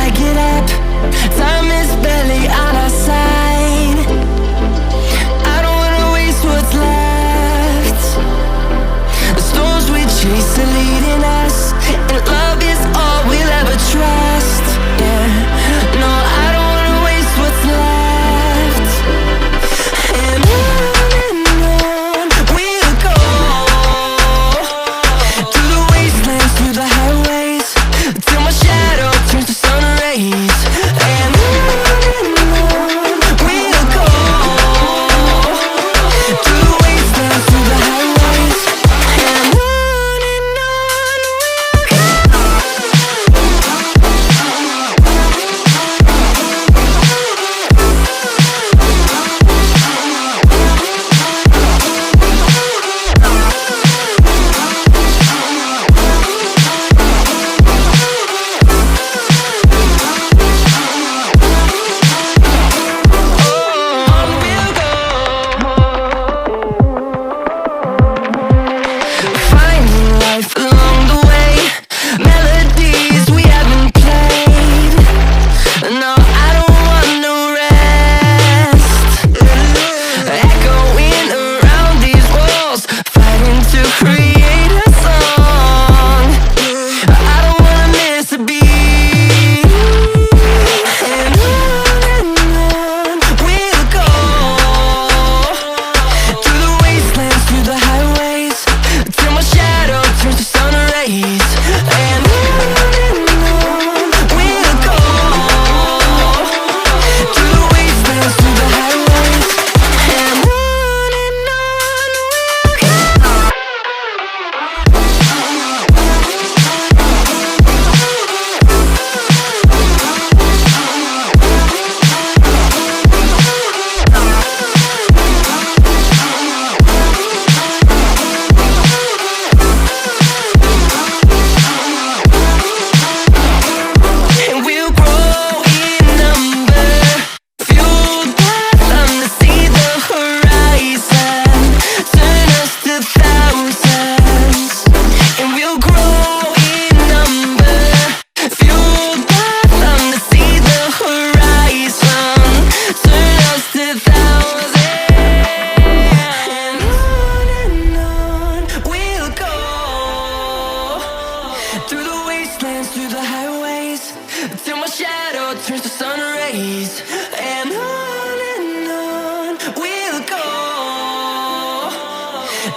I get up, time is barely on our side. I don't wanna waste what's left. The storms we chase are leading us, and love is all we'll ever trust. Yeah, no, I don't wanna waste what's left. And on we'll go, through the wastelands, through the highways, till my shadow turns to sun rays. And on we'll go, through the wastelands, through the highways, and on we'll go. Finding life along the way, melodies we haven't played. No, I don't want no rest. Echoing around these walls, fighting to create a song. I don't wanna miss a beat. And on we'll go, through the wastelands, through the highways, till my shadow turns to sun rays. And on we'll go, through the wastelands, through the highways, and on we'll go. And we'll grow in number, fueled by them to see the horizon, turn us to thousands. And we'll grow in number, fueled by them to see the horizon, turn us to thousands. And on we'll go, through the wastelands, through the highways, till my shadow turns to sun rays. And on we'll go,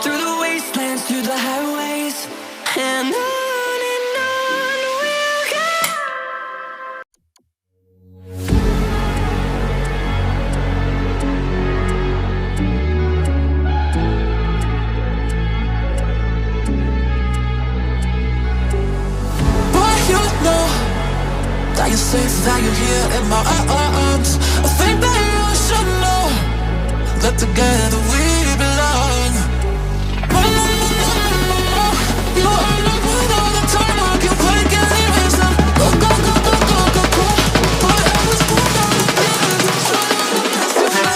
through the wastelands, through the highways, and on we'll go. Boy, you know that you're safe, that you're here in my arms. I think that you should know that together we belong. You are not worth all the time. I can wake and leave it some. Go, go, go, go, go, go, go. Boy, I was born on the planet. I'm trying to miss you.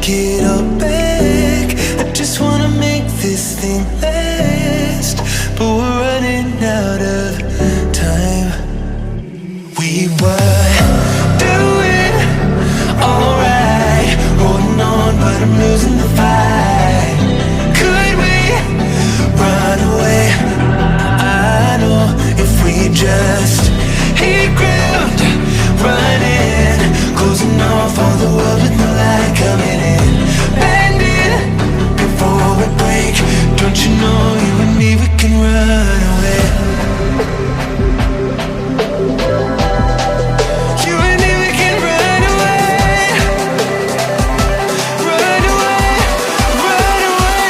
take it all back. I just wanna make this thing last, but we're running out of time. We were doing alright, holding on, but I'm losing the fight. Could we run away? I know if we just hit ground, running, closing off all the world with no light coming in, bending before we break. Don't you know you and me, we can run away. You and me, we can run away. Run away, run away.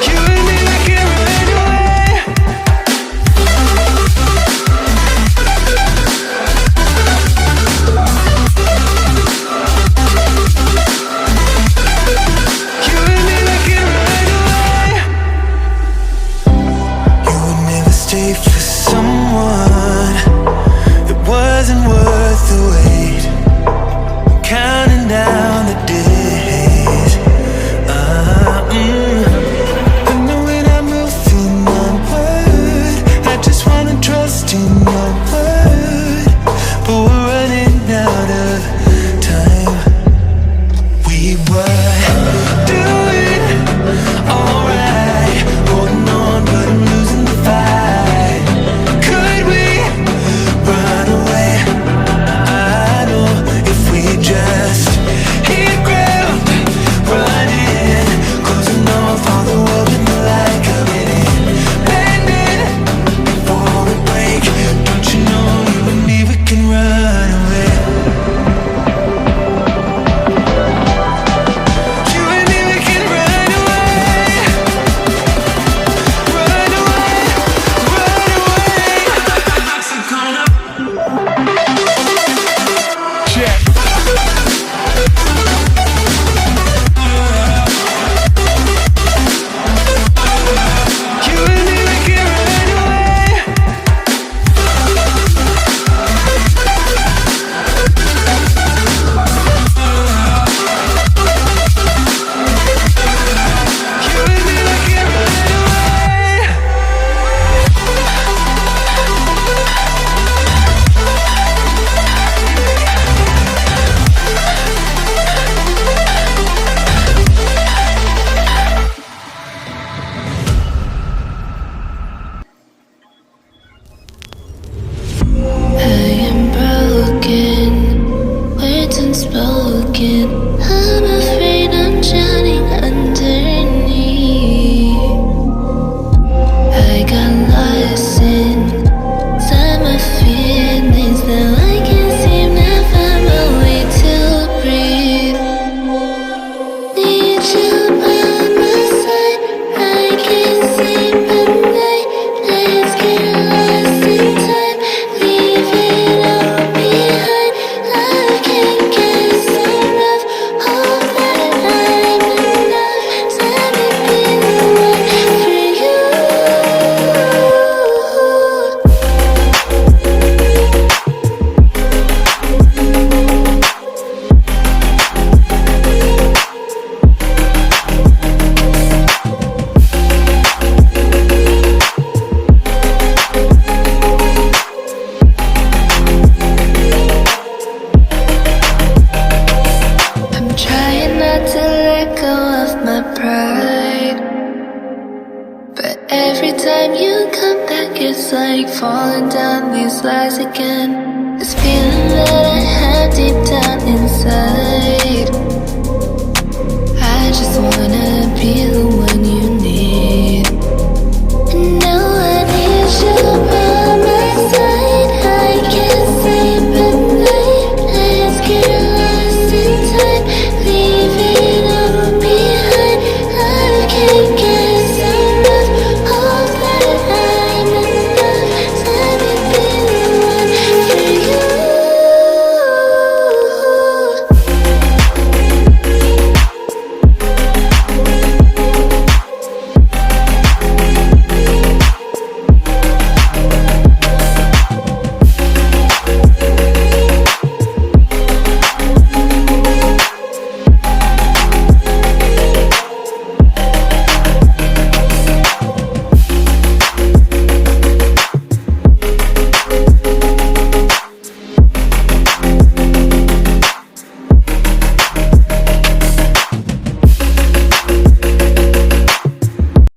You and me, we can run away. You and me, we can run away. You would never stay for someone that wasn't worth the wait. I'm counting down the days. I know when I'm moving onward, I just wanna trust in your word, but we're running out of time. We were doing alright, holding on, but I'm losing the fight. Could we run away? I know if we just hit ground, running, closing off all the world with no light coming in, bending before we break. Don't you know you and me, we can run away. You and me, we can run away. Run away, run away. Check. You and me, we can run away. You and me, we can run away. I am broken, words unspoken. I'm afraid I'm drowning underneath. I got lost inside my feelings. Now I can't seem to find my way to breathe. Need you by my side. I can't sleep at night. Let's get lost in time. Leave it all behind. Love can get so rough. Hope that I'm enough. Let me be the one for you. I'm trying not to let go of my pride, but every time you come back, it's like falling down these lies again. This feeling that I have deep down inside, I just wanna be the